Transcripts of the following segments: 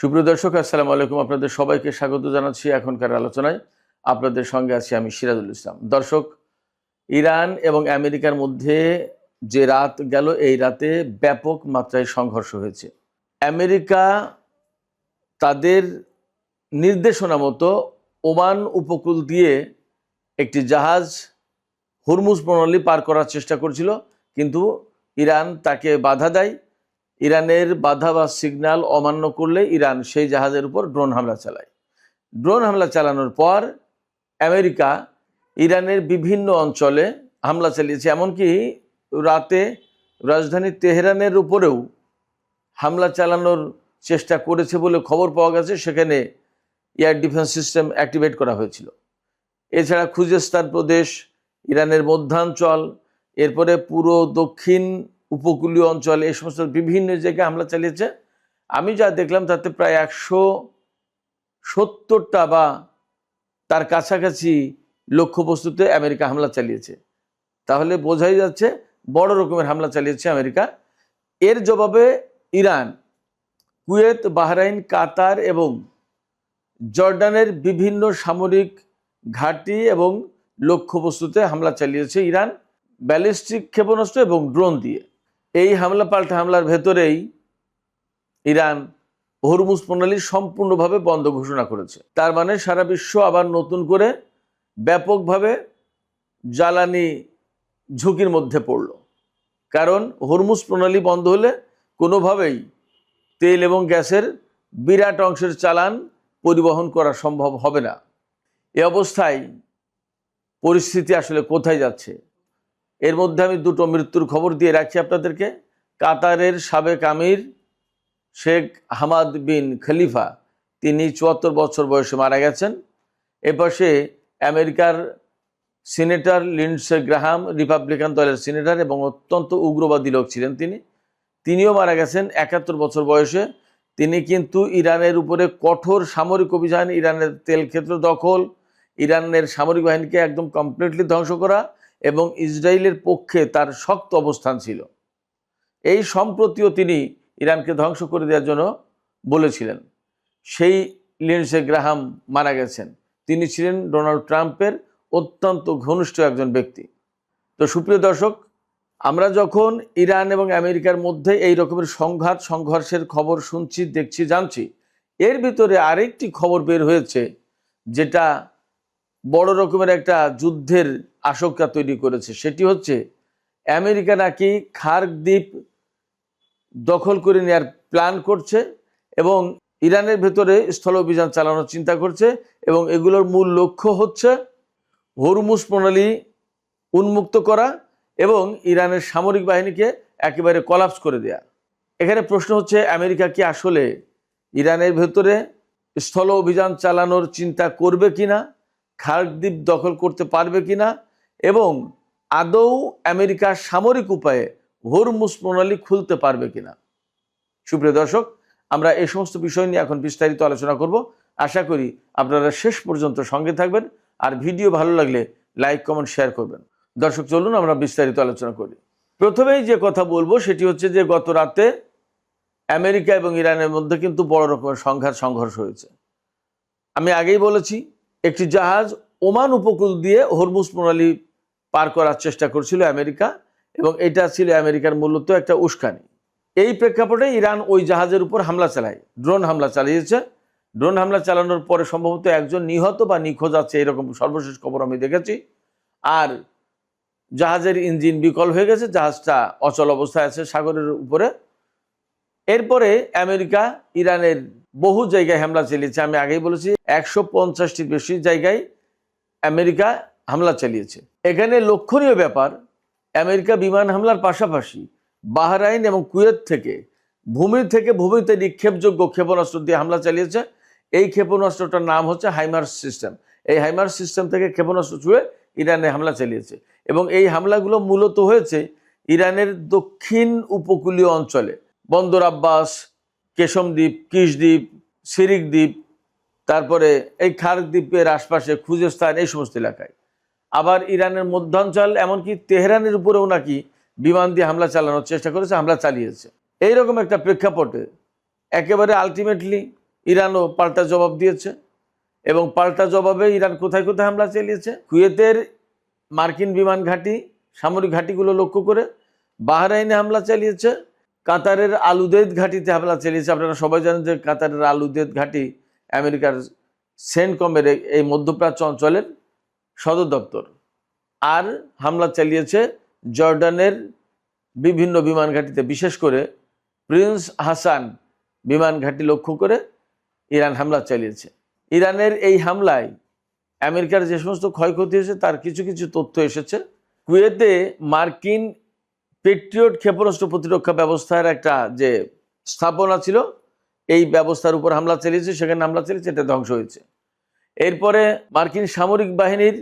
সুপ্রিয় দর্শক, আসসালামু আলাইকুম। আপনাদের সবাইকে স্বাগত জানাচ্ছি এখনকার আলোচনায়। আপনাদের সঙ্গে আছি আমি সিরাজুল ইসলাম। দর্শক, ইরান এবং আমেরিকার মধ্যে যে রাত গেল, এই রাতে ব্যাপক মাত্রায় সংঘর্ষ হয়েছে। আমেরিকা তাদের নির্দেশনা মতো ওমান উপকূল দিয়ে একটি জাহাজ হরমুজ প্রণালী পার করার চেষ্টা করছিল, কিন্তু ইরান তাকে বাধা দেয়। ইরানের বাধা বা সিগন্যাল অমান্য করলে ইরান সেই জাহাজের উপর ড্রোন হামলা চালায়। ড্রোন হামলা চালানোর পর আমেরিকা ইরানের বিভিন্ন অঞ্চলে হামলা চালিয়েছে, এমনকি রাতে রাজধানী তেহরানের উপরেও হামলা চালানোর চেষ্টা করেছে বলে খবর পাওয়া গেছে। সেখানে এয়ার ডিফেন্স সিস্টেম অ্যাক্টিভেট করা হয়েছিল। এছাড়া খুজেস্তান প্রদেশ, ইরানের মধ্যাঞ্চল, এরপরে পুরো দক্ষিণ উপকূলীয় অঞ্চল, এই সমস্ত বিভিন্ন জায়গায় হামলা চালিয়েছে। আমি যা দেখলাম তাতে প্রায় 170টা বা তার কাছাকাছি লক্ষ্যবস্তুতে আমেরিকা হামলা চালিয়েছে। তাহলে বোঝাই যাচ্ছে বড় রকমের হামলা চালিয়েছে আমেরিকা। এর জবাবে ইরান কুয়েত, বাহরাইন, কাতার এবং জর্ডানের বিভিন্ন সামরিক ঘাঁটি এবং লক্ষ্যবস্তুতে হামলা চালিয়েছে ইরান ব্যালিস্টিক ক্ষেপণাস্ত্র এবং ড্রোন দিয়ে। এই হামলা পাল্টা হামলার ভেতরেই ইরান হরমুজ প্রণালী সম্পূর্ণভাবে বন্ধ ঘোষণা করেছে। তার মানে সারা বিশ্ব আবার নতুন করে ব্যাপকভাবে জ্বালানি ঝুঁকির মধ্যে পড়ল। কারণ হরমুজ প্রণালী বন্ধ হলে কোনোভাবেই তেল এবং গ্যাসের বিরাট অংশের চালান পরিবহন করা সম্ভব হবে না। এ অবস্থায় পরিস্থিতি আসলে কোথায় যাচ্ছে? এর মধ্যে আমি দুটো মৃত্যুর খবর দিয়ে রাখি আপনাদেরকে। কাতারের সাবেক আমির শেখ হামাদ বিন খলিফা, তিনি 74 বছর বয়সে মারা গেছেন। এপাশে আমেরিকার সিনেটর লিন্ডসে গ্রাহাম, রিপাবলিকান দলের সিনেটর এবং অত্যন্ত উগ্রবাদী লোক ছিলেন তিনিও মারা গেছেন 71 বছর বয়সে। তিনি কিন্তু ইরানের উপরে কঠোর সামরিক অভিযান, ইরানের তেল ক্ষেত্র দখল, ইরানের সামরিক বাহিনীকে একদম কমপ্লিটলি ধ্বংস করা এবং ইসরায়েলের পক্ষে তার শক্ত অবস্থান ছিল। এই সম্প্রতিও তিনি ইরানকে ধ্বংস করে দেওয়ার জন্য বলেছিলেন। সেই লিন্ডসে গ্রাহাম মারা গেছেন। তিনি ছিলেন ডোনাল্ড ট্রাম্পের অত্যন্ত ঘনিষ্ঠ একজন ব্যক্তি। তো সুপ্রিয় দর্শক, আমরা যখন ইরান এবং আমেরিকার মধ্যে এই রকমের সংঘর্ষের খবর শুনছি, দেখছি, জানছি, এর ভিতরে আরেকটি খবর বের হয়েছে যেটা বড় রকমের একটা যুদ্ধের আশঙ্কা তৈরি করেছে। সেটি হচ্ছে আমেরিকা নাকি খার্ক দ্বীপ দখল করে নেওয়ার প্ল্যান করছে এবং ইরানের ভেতরে স্থল অভিযান চালানোর চিন্তা করছে, এবং এগুলোর মূল লক্ষ্য হচ্ছে হরমুজ প্রণালী উন্মুক্ত করা এবং ইরানের সামরিক বাহিনীকে একেবারে কলাপস করে দেয়া। এখানে প্রশ্ন হচ্ছে, আমেরিকা কি আসলে ইরানের ভেতরে স্থল অভিযান চালানোর চিন্তা করবে কিনা, খার্ক দ্বীপ দখল করতে পারবে কিনা, এবং আদৌ আমেরিকা সামরিক উপায়ে হরমুজ প্রণালী খুলতে পারবে কিনা? সুপ্রিয় দর্শক, আমরা এই সমস্ত বিষয় নিয়ে এখন বিস্তারিত আলোচনা করব। আশা করি আপনারা শেষ পর্যন্ত সঙ্গে থাকবেন, আর ভিডিও ভালো লাগলে লাইক, কমেন্ট, শেয়ার করবেন। দর্শক, চলুন আমরা বিস্তারিত আলোচনা করি। প্রথমেই যে কথা বলবো সেটি হচ্ছে যে গত রাতে আমেরিকা এবং ইরানের মধ্যে কিন্তু বড় রকমের সংঘর্ষ হয়েছে। আমি আগেই বলেছি, একটি জাহাজ ওমান উপকূল দিয়ে হরমুজ প্রণালী পার করার চেষ্টা করছিল আমেরিকা, এবং এটা ছিল আমেরিকার মূলত একটা উস্কানি। এই প্রেক্ষাপটে ইরান ওই জাহাজের উপর হামলা চালায়, ড্রোন হামলা চালিয়েছে। ড্রোন হামলা চালানোর পরে সম্ভবত একজন নিহত বা নিখোঁজ আছে, এরকম সর্বশেষ খবর আমি দেখেছি। আর জাহাজের ইঞ্জিন বিকল হয়ে গেছে, জাহাজটা অচল অবস্থায় আছে সাগরের উপরে। এরপরে আমেরিকা ইরানের বহু জায়গায় হামলা চালিয়েছে। আমি আগেই বলেছি 150টির বেশি জায়গায় আমেরিকা হামলা চালিয়েছে। এখানে লক্ষণীয় ব্যাপার, আমেরিকা বিমান হামলার পাশাপাশি বাহরাইন এবং কুয়েত থেকে ভূমিতে নিক্ষেপযোগ্য ক্ষেপণাস্ত্র দিয়ে হামলা চালিয়েছে। এই ক্ষেপণাস্ত্রটার নাম হচ্ছে হাইমার্স সিস্টেম। এই হাইমার্স সিস্টেম থেকে ক্ষেপণাস্ত্র ছুঁড়ে ইরানে হামলা চালিয়েছে, এবং এই হামলাগুলো মূলত হয়েছে ইরানের দক্ষিণ উপকূলীয় অঞ্চলে, বন্দর আব্বাস, কেশম দ্বীপ, কিশ দ্বীপ, সিরিক দ্বীপ, তারপরে এই খার্ক দ্বীপের আশপাশে খুজেস্তান, এই সমস্ত এলাকায়। আবার ইরানের মধ্যাঞ্চল, এমনকি তেহরানের উপরেও নাকি বিমান দিয়ে হামলা চালানোর চেষ্টা করেছে, হামলা চালিয়েছে। এইরকম একটা প্রেক্ষাপটে একেবারে আলটিমেটলি ইরানও পাল্টা জবাব দিয়েছে, এবং পাল্টা জবাবে ইরান কোথায় কোথায় হামলা চালিয়েছে? কুয়েতের মার্কিন বিমান ঘাঁটি, সামরিক ঘাঁটিগুলো লক্ষ্য করে, বাহরাইনে হামলা চালিয়েছে, কাতারের আলুদেদ ঘাঁটিতে হামলা চালিয়েছে। আপনারা সবাই জানেন যে কাতারের আলুদেদ ঘাঁটি আমেরিকার সেন্টকমের এই মধ্যপ্রাচ্য অঞ্চলের সদর দপ্তর। আর হামলা চালিয়েছে জর্ডানের বিভিন্ন বিমান ঘাঁটিতে, বিশেষ করে প্রিন্স হাসান বিমান ঘাঁটি লক্ষ্য করে ইরান হামলা চালিয়েছে। ইরানের এই হামলায় আমেরিকার যে সমস্ত ক্ষয়ক্ষতি হয়েছে তার কিছু কিছু তথ্য এসেছে। কুয়েতে মার্কিন পেট্রিয়ট ক্ষেপণাস্ত্র প্রতিরক্ষা ব্যবস্থার একটা যে স্থাপনা ছিল, এই ব্যবস্থার উপর হামলা চালিয়েছে, সেখানে হামলা চালিয়েছে, এটা ধ্বংস হয়েছে। এরপরে মার্কিন সামরিক বাহিনীর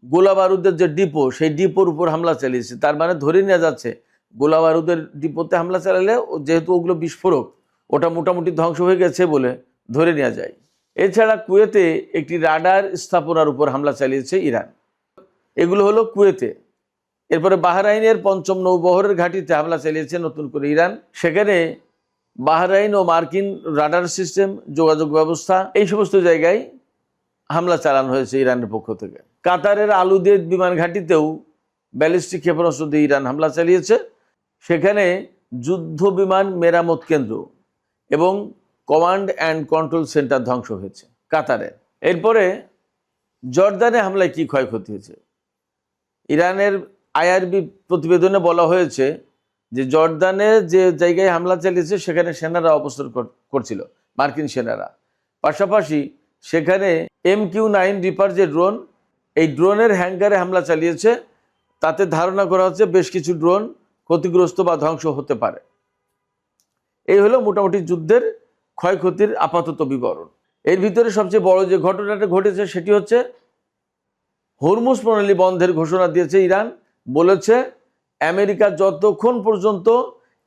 গোলা বারুদের যে ডিপো, সেই ডিপোর উপর হামলা চালিয়েছে। তার মানে ধরে নেওয়া যাচ্ছে গোলা বারুদের ডিপোতে হামলা চালালে, যেহেতু ওগুলো বিস্ফোরক, ওটা মোটামুটি ধ্বংস হয়ে গেছে বলে ধরে নেওয়া যায়। এছাড়া কুয়েতে একটি রাডার স্থাপনার উপর হামলা চালিয়েছে ইরান। এগুলো হলো কুয়েতে। এরপরে বাহরাইনের পঞ্চম নৌবহরের ঘাঁটিতে হামলা চালিয়েছে নতুন করে ইরান। সেখানে বাহরাইন ও মার্কিন রাডার সিস্টেম, যোগাযোগ ব্যবস্থা, এই সমস্ত জায়গায় হামলা চালানো হয়েছে ইরানের পক্ষ থেকে। কাতারের আলুদেদ বিমান ঘাঁটিতেও ব্যালিস্টিক ক্ষেপণাস্ত্র দিয়ে ইরান হামলা চালিয়েছে। সেখানে যুদ্ধ বিমান মেরামত কেন্দ্র এবং কমান্ড অ্যান্ড কন্ট্রোল সেন্টার ধ্বংস হয়েছে কাতারে। এরপরে জর্দানে হামলায় কি ক্ষয়ক্ষতি হয়েছে? ইরানের আইআরবি প্রতিবেদনে বলা হয়েছে যে জর্দানে যে জায়গায় হামলা চালিয়েছে সেখানে সেনারা অবস্থান করছিল, মার্কিন সেনারা। পাশাপাশি সেখানে MQ-9 রিপার যে ড্রোন, এই ড্রোনের হ্যাঙ্গারে হামলা চালিয়েছে। তাতে ধারণা করা হচ্ছে বেশ কিছু ড্রোন ক্ষতিগ্রস্ত বা ধ্বংস হতে পারে। এই হলো মোটামুটি যুদ্ধের ক্ষয়ক্ষতির আপাতত বিবরণ। এর ভিতরে সবচেয়ে বড় যে ঘটনাটা ঘটেছে সেটি হচ্ছে হরমুজ প্রণালী বন্ধের ঘোষণা দিয়েছে ইরান। বলেছে আমেরিকা যতক্ষণ পর্যন্ত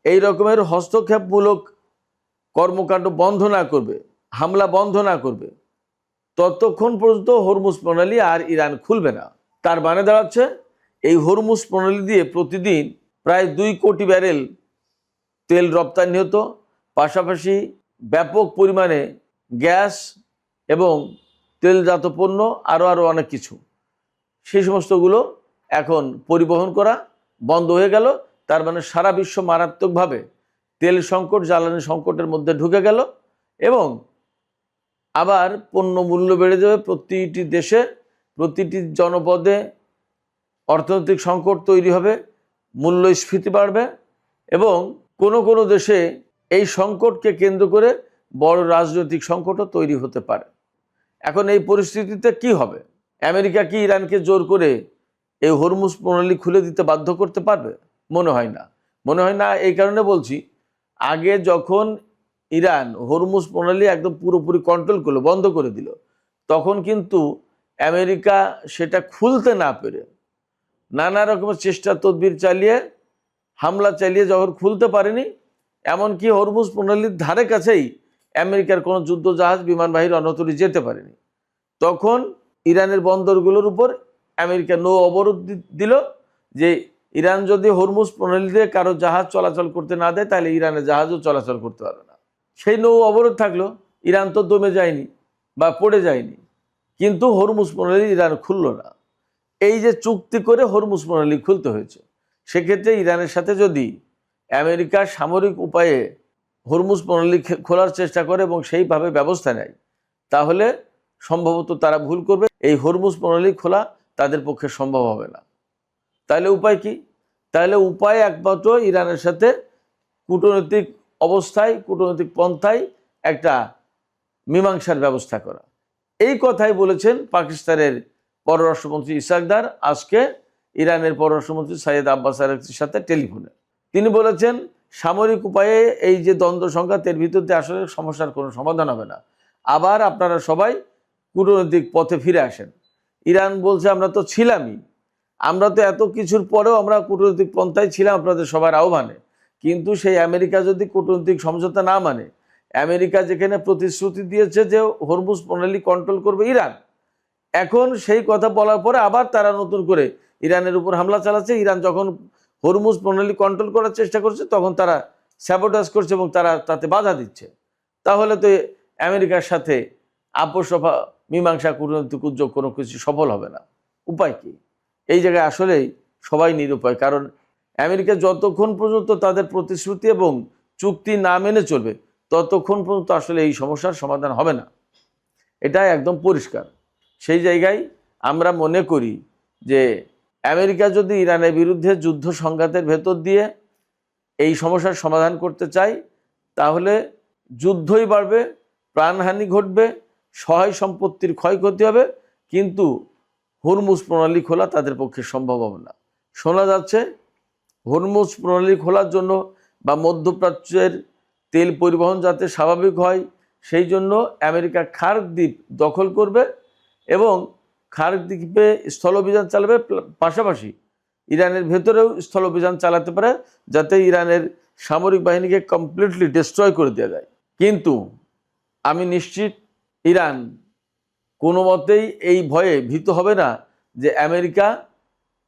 এই রকমের হস্তক্ষেপমূলক কর্মকাণ্ড বন্ধ না করবে, হামলা বন্ধ না করবে, ততক্ষণ পর্যন্ত হরমুজ প্রণালী আর ইরান খুলবে না। তার মানে দাঁড়াচ্ছে এই হরমুজ প্রণালী দিয়ে প্রতিদিন প্রায় 2 কোটি ব্যারেল তেল রপ্তানি হতো, পাশাপাশি ব্যাপক পরিমাণে গ্যাস এবং তেলজাত পণ্য, আরও অনেক কিছু, সেই সমস্তগুলো এখন পরিবহন করা বন্ধ হয়ে গেল। তার মানে সারা বিশ্ব মারাত্মকভাবে তেল সংকট, জ্বালানি সংকটের মধ্যে ঢুকে গেল। এবং আবার পণ্য মূল্য বেড়ে যাবে, প্রতিটি দেশে, প্রতিটি জনপদে অর্থনৈতিক সংকট তৈরি হবে, মূল্যস্ফীতি বাড়বে, এবং কোনো কোনো দেশে এই সংকটকে কেন্দ্র করে বড় রাজনৈতিক সংকটও তৈরি হতে পারে। এখন এই পরিস্থিতিতে কি হবে? আমেরিকা কি ইরানকে জোর করে এই হরমুজ প্রণালী খুলে দিতে বাধ্য করতে পারবে? মনে হয় না। মনে হয় না এই কারণে বলছি, আগে যখন ইরান হরমুজ প্রণালী একদম পুরোপুরি কন্ট্রোল করলো, বন্ধ করে দিল, তখন কিন্তু আমেরিকা সেটা খুলতে না পেরে নানা রকমের চেষ্টা তদবির চালিয়ে, হামলা চালিয়ে যখন খুলতে পারেনি, এমনকি হরমুজ প্রণালীর ধারে কাছেই আমেরিকার কোনো যুদ্ধ জাহাজ, বিমানবাহী রণতরী যেতে পারেনি, তখন ইরানের বন্দরগুলোর উপর আমেরিকা নৌ অবরোধ দিল যে ইরান যদি হরমুজ প্রণালী দিয়ে কারো জাহাজ চলাচল করতে না দেয়, তাহলে ইরানের জাহাজও চলাচল করতে পারবে না। সেই নৌ অবরোধ থাকলো, ইরান তো দমে যায়নি বা পড়ে যায়নি, কিন্তু হরমুজ প্রণালী ইরান খুলল না। এই যে চুক্তি করে হরমুজ প্রণালী খুলতে হয়েছে, সেক্ষেত্রে ইরানের সাথে যদি আমেরিকা সামরিক উপায়ে হরমুজ প্রণালী খোলার চেষ্টা করে এবং সেইভাবে ব্যবস্থা নেয়, তাহলে সম্ভবত তারা ভুল করবে। এই হরমুজ প্রণালী খোলা তাদের পক্ষে সম্ভব হবে না। তাহলে উপায় কি? তাহলে উপায় একমাত্র ইরানের সাথে কূটনৈতিক অবস্থায়, কূটনৈতিক পন্থায় একটা মীমাংসার ব্যবস্থা করা। এই কথাই বলেছেন পাকিস্তানের পররাষ্ট্রমন্ত্রী ইসহাক দার আজকে ইরানের পররাষ্ট্রমন্ত্রী সাইয়েদ আব্বাস আরাগচির সাথে টেলিফোনে। তিনি বলেছেন সামরিক উপায়ে এই যে দ্বন্দ্ব সংঘাত, এর ভিতর দিয়ে আসলে সমস্যার কোনো সমাধান হবে না। আবার আপনারা সবাই কূটনৈতিক পথে ফিরে আসেন। ইরান বলছে আমরা তো ছিলামই, আমরা তো এত কিছুর পরেও আমরা কূটনৈতিক পন্থায় ছিলাম আপনাদের সবার আহ্বানে, কিন্তু সেই আমেরিকা যদি কূটনৈতিক সমঝোতা না মানে, আমেরিকা যেখানে প্রতিশ্রুতি দিয়েছে যে হরমুজ প্রণালী কন্ট্রোল করবে ইরান, এখন সেই কথা বলার পরে আবার তারা নতুন করে ইরানের উপর হামলা চালাচ্ছে। ইরান যখন হরমুজ প্রণালী কন্ট্রোল করার চেষ্টা করছে, তখন তারা স্যাবোটাজ করছে এবং তারা তাতে বাধা দিচ্ছে। তাহলে তো আমেরিকার সাথে আপোষ মীমাংসা কূটনৈতিক উদ্যোগ কোনো কিছু সফল হবে না। উপায় কি? এই জায়গায় আসলেই সবাই নিরুপায়। কারণ আমেরিকা যতক্ষণ পর্যন্ত তাদের প্রতিশ্রুতি এবং চুক্তি না মেনে চলবে ততক্ষণ পর্যন্ত আসলে এই সমস্যার সমাধান হবে না, এটা একদম পরিষ্কার। সেই জায়গায় আমরা মনে করি যে আমেরিকা যদি ইরানের বিরুদ্ধে যুদ্ধ সংঘাতের ভেতর দিয়ে এই সমস্যার সমাধান করতে চায় তাহলে যুদ্ধই বাড়বে, প্রাণহানি ঘটবে, সহায় সম্পত্তির ক্ষয়ক্ষতি হবে, কিন্তু হরমুজ প্রণালী খোলা তাদের পক্ষে সম্ভব হবে না। শোনা যাচ্ছে হরমুজ প্রণালী খোলার জন্য বা মধ্যপ্রাচ্যের তেল পরিবহন যাতে স্বাভাবিক হয় সেই জন্য আমেরিকা খার্ক দ্বীপ দখল করবে এবং খার্ক দ্বীপে স্থল অভিযান চালাবে, পাশাপাশি ইরানের ভেতরেও স্থল অভিযান চালাতে পারে যাতে ইরানের সামরিক বাহিনীকে কমপ্লিটলি ডিস্ট্রয় করে দেওয়া যায়। কিন্তু আমি নিশ্চিত ইরান কোনো মতেই এই ভয়ে ভীত হবে না যে আমেরিকা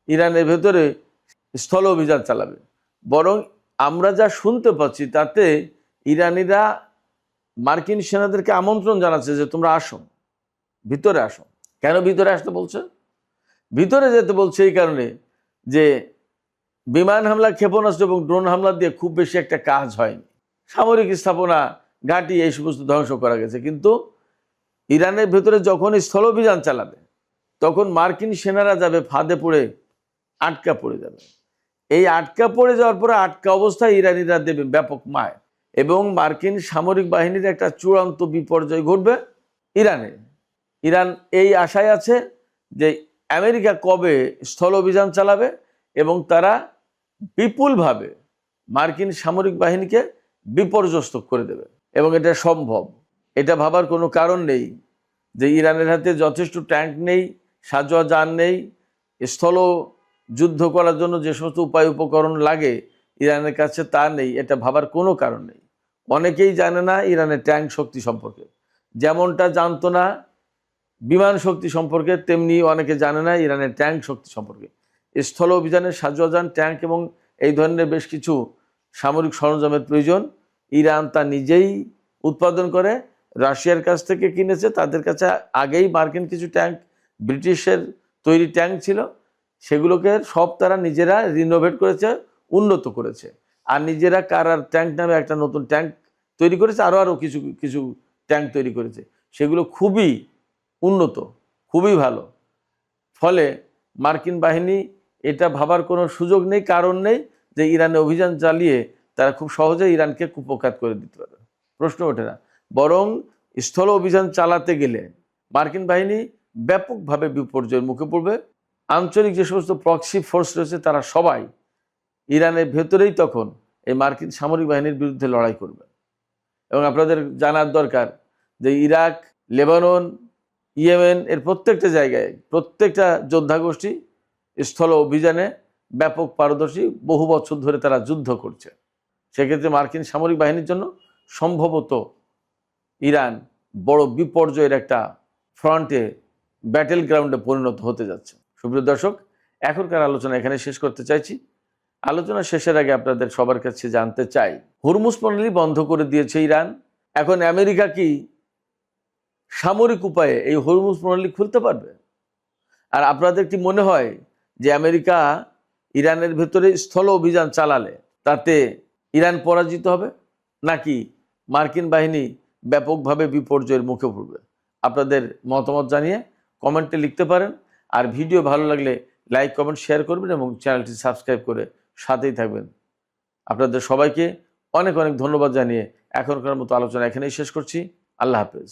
ইরানের ভেতরে স্থল অভিযান চালাবে। বরং আমরা যা শুনতে পাচ্ছি তাতে ইরানিরা মার্কিন সেনাদেরকে আমন্ত্রণ জানাচ্ছে যে তোমরা আসো, ভিতরে আসো। কেন ভিতরে আসতে বলছে? ভিতরে যেতে বলছে এই কারণে যে বিমান হামলা, ক্ষেপণাস্ত্র এবং ড্রোন হামলা দিয়ে খুব বেশি একটা কাজ হয়নি, সামরিক স্থাপনা, ঘাঁটি এই সমস্ত ধ্বংস করা গেছে, কিন্তু ইরানের ভেতরে যখন স্থল অভিযান চালাবে তখন মার্কিন সেনারা যাবে ফাঁদে পড়ে, আটকা পড়ে যাবে। এই আটকা পড়ে যাওয়ার পরে আটকা অবস্থায় ইরানিরা দেবে ব্যাপক মার এবং মার্কিন সামরিক বাহিনীর একটা চূড়ান্ত বিপর্যয় ঘটবে ইরানে। ইরান এই আশায় আছে যে আমেরিকা কবে স্থল অভিযান চালাবে এবং তারা বিপুলভাবে মার্কিন সামরিক বাহিনীকে বিপর্যস্ত করে দেবে। এবং এটা সম্ভব, এটা ভাবার কোনো কারণ নেই যে ইরানের হাতে যথেষ্ট ট্যাঙ্ক নেই, সাঁজোয়া যান নেই, স্থল যুদ্ধ করার জন্য যে সমস্ত উপায় উপকরণ লাগে ইরানের কাছে তা নেই, এটা ভাবার কোনো কারণ নেই। অনেকেই জানে না ইরানের ট্যাঙ্ক শক্তি সম্পর্কে, যেমনটা জানতো না বিমান শক্তি সম্পর্কে, তেমনি অনেকে জানে না ইরানের ট্যাঙ্ক শক্তি সম্পর্কে। স্থল অভিযানের সাঁজোয়া যান, ট্যাঙ্ক এবং এই ধরনের বেশ কিছু সামরিক সরঞ্জামের প্রয়োজন। ইরান তা নিজেই উৎপাদন করে, রাশিয়ার কাছ থেকে কিনেছে, তাদের কাছে আগেই মার্কিন কিছু ট্যাঙ্ক, ব্রিটিশের তৈরি ট্যাঙ্ক ছিল, সেগুলোকে সব তারা নিজেরা রিনোভেট করেছে, উন্নত করেছে। আর নিজেরা কারার ট্যাঙ্ক নামে একটা নতুন ট্যাঙ্ক তৈরি করেছে, আরও কিছু কিছু ট্যাঙ্ক তৈরি করেছে, সেগুলো খুবই উন্নত, খুবই ভালো। ফলে মার্কিন বাহিনী এটা ভাবার কোনো সুযোগ নেই, কারণ নেই যে ইরানে অভিযান চালিয়ে তারা খুব সহজে ইরানকে কুপোকাত করে দিতে পারবে, প্রশ্ন ওঠে না। বরং স্থল অভিযান চালাতে গেলে মার্কিন বাহিনী ব্যাপকভাবে বিপর্যয়ের মুখে পড়বে। আঞ্চলিক যে সমস্ত প্রক্সি ফোর্স রয়েছে তারা সবাই ইরানের ভেতরেই তখন এই মার্কিন সামরিক বাহিনীর বিরুদ্ধে লড়াই করবে। এবং আপনাদের জানার দরকার যে ইরাক, লেবানন, ইয়েমেন এর প্রত্যেকটা জায়গায় প্রত্যেকটা যোদ্ধা গোষ্ঠী স্থল অভিযানে ব্যাপক পারদর্শী, বহু বছর ধরে তারা যুদ্ধ করছে। সেক্ষেত্রে মার্কিন সামরিক বাহিনীর জন্য সম্ভবত ইরান বড় বিপর্যয়ের একটা ফ্রন্টে, ব্যাটেল গ্রাউন্ডে পরিণত হতে যাচ্ছে। সুপ্রিয় দর্শক, এখনকার আলোচনা এখানে শেষ করতে চাইছি। আলোচনা শেষের আগে আপনাদের সবার কাছে জানতে চাই, হরমুজ প্রণালী বন্ধ করে দিয়েছে ইরান, এখন আমেরিকা কি সামরিক উপায়ে এই হরমুজ প্রণালী খুলতে পারবে? আর আপনাদের কি মনে হয় যে আমেরিকা ইরানের ভেতরে স্থল অভিযান চালালে তাতে ইরান পরাজিত হবে, নাকি মার্কিন বাহিনী ব্যাপকভাবে বিপর্যয়ের মুখে পড়বে? আপনাদের মতামত জানিয়ে কমেন্টে লিখতে পারেন। আর ভিডিও ভালো লাগলে লাইক, কমেন্ট, শেয়ার করবেন এবং চ্যানেলটি সাবস্ক্রাইব করে সাথেই থাকবেন। আপনাদের সবাইকে অনেক অনেক ধন্যবাদ জানিয়ে এখনকার মতো আলোচনা এখানেই শেষ করছি। আল্লাহ হাফেজ।